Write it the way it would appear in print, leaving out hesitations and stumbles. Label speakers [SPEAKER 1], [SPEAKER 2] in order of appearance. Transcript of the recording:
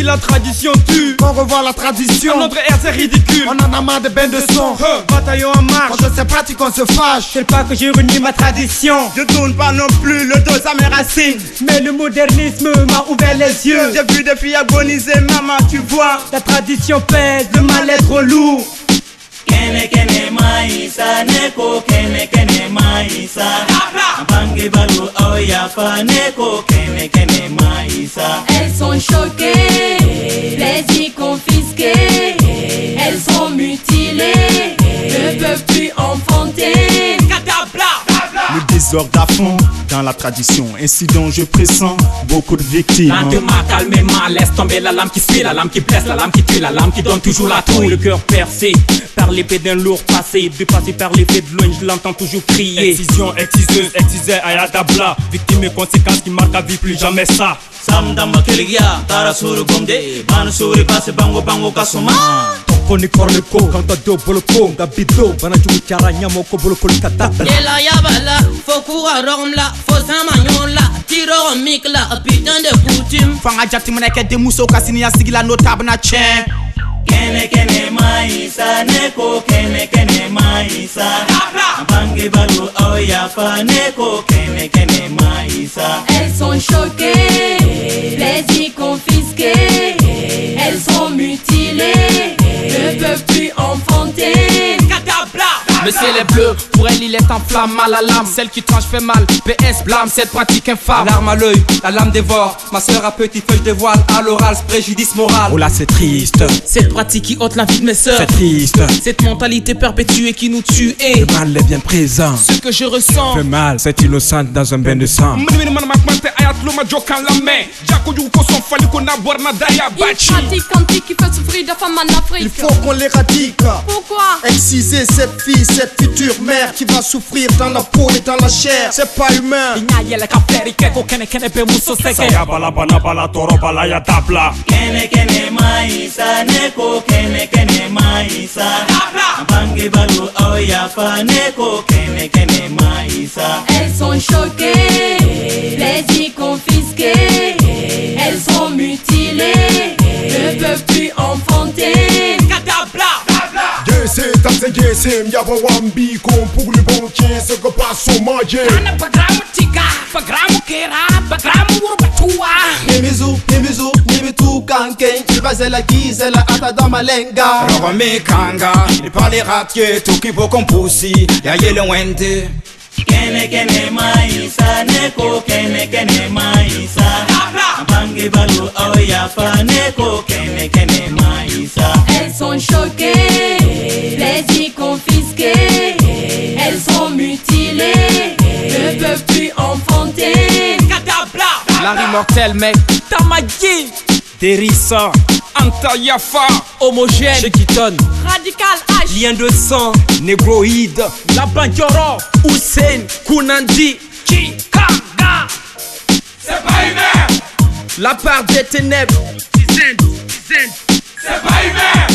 [SPEAKER 1] Si la tradition tue,
[SPEAKER 2] on revoit la tradition.
[SPEAKER 1] notre air c'est ridicule.
[SPEAKER 2] On en a marre de bains de son.
[SPEAKER 1] Bataillon en marche.
[SPEAKER 2] Quand je sais pratique, on se fâche.
[SPEAKER 1] C'est pas que j'ai renié ma tradition.
[SPEAKER 3] Je tourne pas non plus le dos à mes racines.
[SPEAKER 1] Mais le modernisme m'a ouvert les yeux.
[SPEAKER 3] J'ai vu des filles agoniser, maman, tu vois.
[SPEAKER 1] La tradition pèse, le mal-être lourd.
[SPEAKER 4] Kene kene maïsa neko kene kene maïsa Bangi balu oya fa neko kene kene maïsa.
[SPEAKER 5] Elles sont choquées, plaisir confisqué. Elles sont mutilées, ne peuvent plus enfanter.
[SPEAKER 3] Le désordre à fond dans la tradition, ainsi donc je pressens beaucoup de victimes.
[SPEAKER 6] Lentement, calmement, laisse tomber la lame qui suit, la lame qui blesse, la lame qui tue, la lame qui donne toujours la trouille. Le cœur percé par l'épée d'un lourd passé, dépassé par l'épée de loin, je l'entends toujours crier.
[SPEAKER 1] Excision, exciseuse, excisée, ayadabla. Victime et conséquences qui marquent à vie, plus jamais ça.
[SPEAKER 4] Sam damba keligia, tara suru gomde, manu suri passe bango bango kasuma.
[SPEAKER 1] Koni korleko, kanta do boloko, gabido, bana jumu cara nyamoko boloko likatata.
[SPEAKER 7] Yela yabala, fokura romla, fosamanyola, tiro mikla, putain de coutume.
[SPEAKER 3] Fanga jati moneke de muso kasini ya sigila notable na chen.
[SPEAKER 4] Kene kene maïsa neko kene kene maïsa Bangi balu oya fa neko kene kene maïsa.
[SPEAKER 5] Elles sont choquées, plaisir confisqué. Elles sont mutilées, ne peuvent plus enfanter.
[SPEAKER 6] Mais c'est les bleus, pour elle il est en flamme, mal à l'âme. Celle qui tranche fait mal, PS blâme cette pratique infâme.
[SPEAKER 8] L'arme à l'œil, la lame dévore. Ma soeur à petit feu je dévoile, à l'oral, ce préjudice moral.
[SPEAKER 1] Oh là c'est triste,
[SPEAKER 6] Cette pratique qui ôte la vie de mes sœurs.
[SPEAKER 1] c'est triste.
[SPEAKER 6] Cette mentalité perpétuée qui nous tue. Et
[SPEAKER 1] Le mal est bien présent.
[SPEAKER 6] ce que je ressens,
[SPEAKER 1] Fait mal, cette innocente dans un bain de sang.
[SPEAKER 5] Une pratique antique qui fait souffrir des femmes en
[SPEAKER 2] Il
[SPEAKER 5] Afrique.
[SPEAKER 2] faut qu'on l'éradique.
[SPEAKER 5] Pourquoi?
[SPEAKER 2] Exciser cette fille, cette future mère qui va souffrir dans la peau et dans la chair. C'est pas humain.
[SPEAKER 4] Kene kene maïsa neko kene kene maïsa Bangi balu oya fa neko kene kene maïsa.
[SPEAKER 5] Elles sont choquées, plaisir confisqué. Elles sont mutilées, ne peuvent plus enfanter.
[SPEAKER 2] Yesim, yaba wambi com pour le banquier, ce que passe au manger.
[SPEAKER 8] Nimizu, nimitu kanken. Chibazela kizela ata damalenga.
[SPEAKER 3] Roba me kanga, il parle ratier, tout qui vaut qu'on poussi, ya yele wende.
[SPEAKER 4] Kene kene maïsa neko kene kene maïsa Bangi balu oya fa neko kene kene maïsa.
[SPEAKER 5] Elles sont choquées, plaisir confisqué. Elles sont mutilées, ne peuvent plus enfanter.
[SPEAKER 6] la rime mortelle mec. Tamagui,
[SPEAKER 1] Terissa, Anta Yafa,
[SPEAKER 6] homogène,
[SPEAKER 1] Shekiton,
[SPEAKER 5] Radical H.
[SPEAKER 1] lien de sang, négroïde,
[SPEAKER 6] la Bandioro,
[SPEAKER 1] Hussein, Kunandi,
[SPEAKER 6] Kikanga.
[SPEAKER 1] c'est pas humain,
[SPEAKER 6] La part des ténèbres.
[SPEAKER 1] c'est pas humain.